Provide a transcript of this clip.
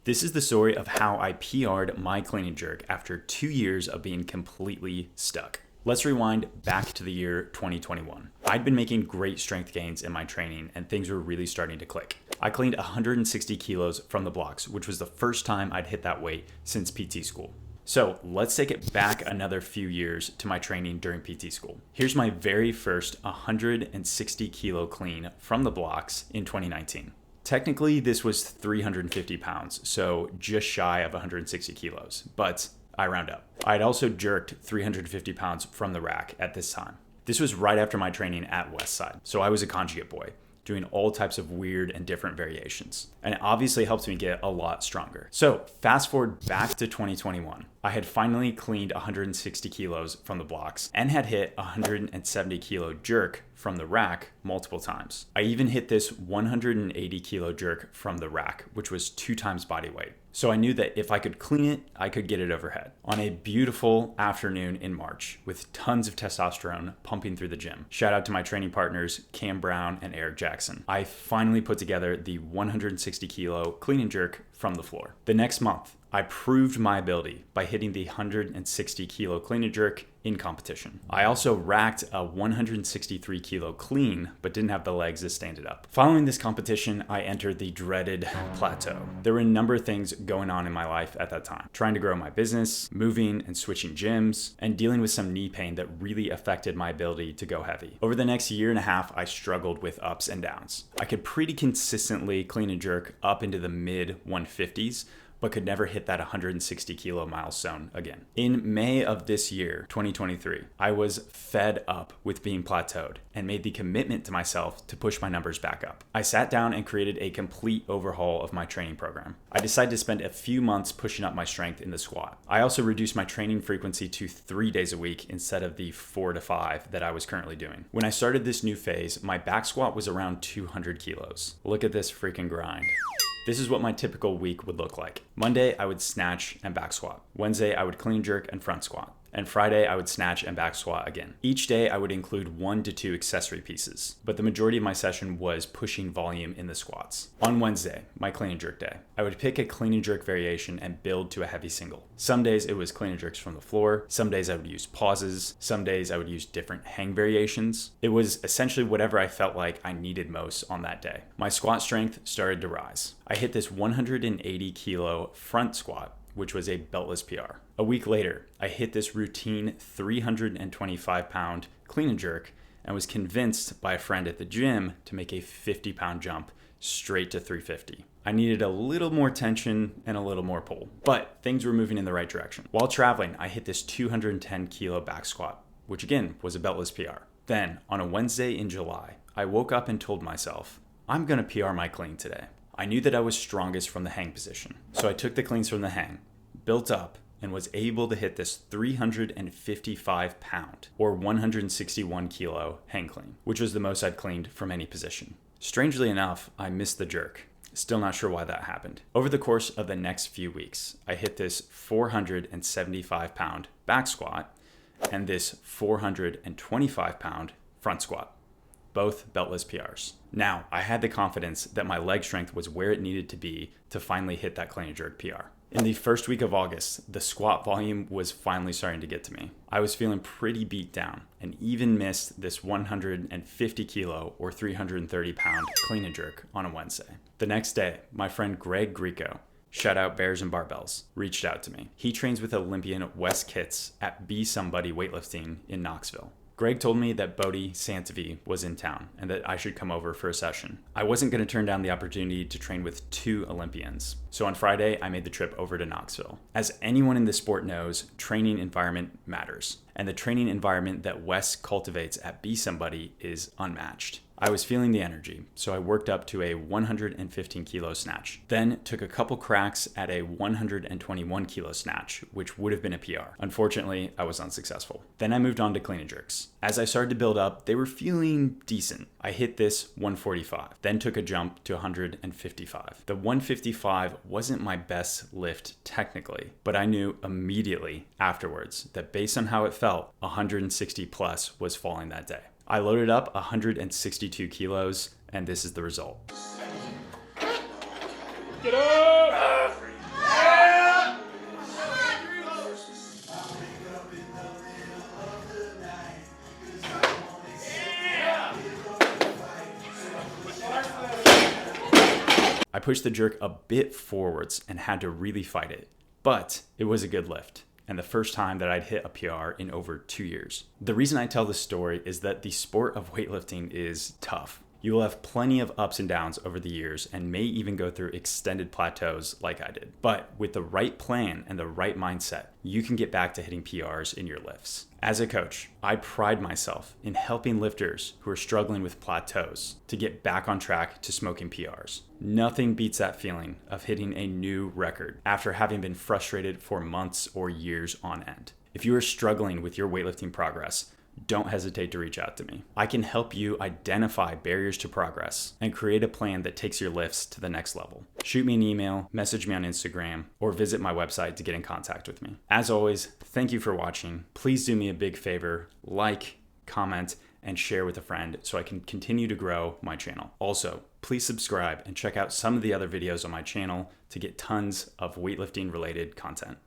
This is the story of how I PR'd my clean and jerk after 2 years of being completely stuck. Let's rewind back to the year 2021. I'd been making great strength gains in my training and things were really starting to click. I cleaned 160 kilos from the blocks, which was the first time I'd hit that weight since PT school. So let's take it back another few years to my training during PT school. Here's my very first 160 kilo clean from the blocks in 2019. Technically, this was 350 pounds, so just shy of 160 kilos, but I round up. I'd also jerked 350 pounds from the rack at this time. This was right after my training at Westside, so I was a conjugate boy, doing all types of weird and different variations. And it obviously helped me get a lot stronger. So fast forward back to 2021. I had finally cleaned 160 kilos from the blocks and had hit a 170 kilo jerk from the rack multiple times. I even hit this 180 kilo jerk from the rack, which was 2 times body weight. So I knew that if I could clean it, I could get it overhead. On a beautiful afternoon in March with tons of testosterone pumping through the gym. Shout out to my training partners, Cam Brown and Eric Jackson. I finally put together the 160 kilo clean and jerk from the floor. The next month, I proved my ability by hitting the 160 kilo clean and jerk in competition. I also racked a 163 kilo clean, but didn't have the legs to stand it up. Following this competition, I entered the dreaded plateau. There were a number of things going on in my life at that time. Trying to grow my business, moving and switching gyms, and dealing with some knee pain that really affected my ability to go heavy. Over the next year and a half, I struggled with ups and downs. I could pretty consistently clean and jerk up into the mid 150s, but could never hit that 160 kilo milestone again. In May of this year, 2023, I was fed up with being plateaued and made the commitment to myself to push my numbers back up. I sat down and created a complete overhaul of my training program. I decided to spend a few months pushing up my strength in the squat. I also reduced my training frequency to 3 days a week instead of the 4 to 5 that I was currently doing. When I started this new phase, my back squat was around 200 kilos. Look at this freaking grind. This is what my typical week would look like. Monday, I would snatch and back squat. Wednesday, I would clean jerk and front squat. And Friday, I would snatch and back squat again. Each day, I would include 1 to 2 accessory pieces, but the majority of my session was pushing volume in the squats. On Wednesday, my clean and jerk day, I would pick a clean and jerk variation and build to a heavy single. Some days it was clean and jerks from the floor. Some days I would use pauses. Some days I would use different hang variations. It was essentially whatever I felt like I needed most on that day. My squat strength started to rise. I hit this 180 kilo front squat, which was a beltless PR. A week later, I hit this routine 325 pound clean and jerk and was convinced by a friend at the gym to make a 50 pound jump straight to 350. I needed a little more tension and a little more pull, but things were moving in the right direction. While traveling, I hit this 210 kilo back squat, which again was a beltless PR. Then on a Wednesday in July, I woke up and told myself, I'm gonna PR my clean today. I knew that I was strongest from the hang position. So I took the cleans from the hang, built up, and was able to hit this 355 pound or 161 kilo hang clean, which was the most I'd cleaned from any position. Strangely enough, I missed the jerk. Still not sure why that happened. Over the course of the next few weeks, I hit this 475 pound back squat and this 425 pound front squat. Both beltless PRs. Now, I had the confidence that my leg strength was where it needed to be to finally hit that clean and jerk PR. In the first week of August, the squat volume was finally starting to get to me. I was feeling pretty beat down and even missed this 150 kilo or 330 pound clean and jerk on a Wednesday. The next day, my friend Greg Greco, shout out Bears and Barbells, reached out to me. He trains with Olympian Wes Kitts at Be Somebody Weightlifting in Knoxville. Greg told me that Bodhi Santavi was in town and that I should come over for a session. I wasn't going to turn down the opportunity to train with 2 Olympians. So on Friday, I made the trip over to Knoxville. As anyone in the sport knows, training environment matters. And the training environment that Wes cultivates at Be Somebody is unmatched. I was feeling the energy, so I worked up to a 115 kilo snatch. Then took a couple cracks at a 121 kilo snatch, which would have been a PR. Unfortunately, I was unsuccessful. Then I moved on to clean and jerks. As I started to build up, they were feeling decent. I hit this 145, then took a jump to 155. The 155 wasn't my best lift technically, but I knew immediately afterwards that based on how it felt, 160 plus was falling that day. I loaded up 162 kilos, and this is the result. Get up! pushed the jerk a bit forwards and had to really fight it, but it was a good lift, and the first time that I'd hit a PR in over 2 years. The reason I tell this story is that the sport of weightlifting is tough. You will have plenty of ups and downs over the years and may even go through extended plateaus like I did. But with the right plan and the right mindset, you can get back to hitting PRs in your lifts. As a coach, I pride myself in helping lifters who are struggling with plateaus to get back on track to smoking PRs. Nothing beats that feeling of hitting a new record after having been frustrated for months or years on end. If you are struggling with your weightlifting progress, don't hesitate to reach out to me. I can help you identify barriers to progress and create a plan that takes your lifts to the next level. Shoot me an email, message me on Instagram, or visit my website to get in contact with me. As always, thank you for watching. Please do me a big favor, like, comment, and share with a friend so I can continue to grow my channel. Also, please subscribe and check out some of the other videos on my channel to get tons of weightlifting related content.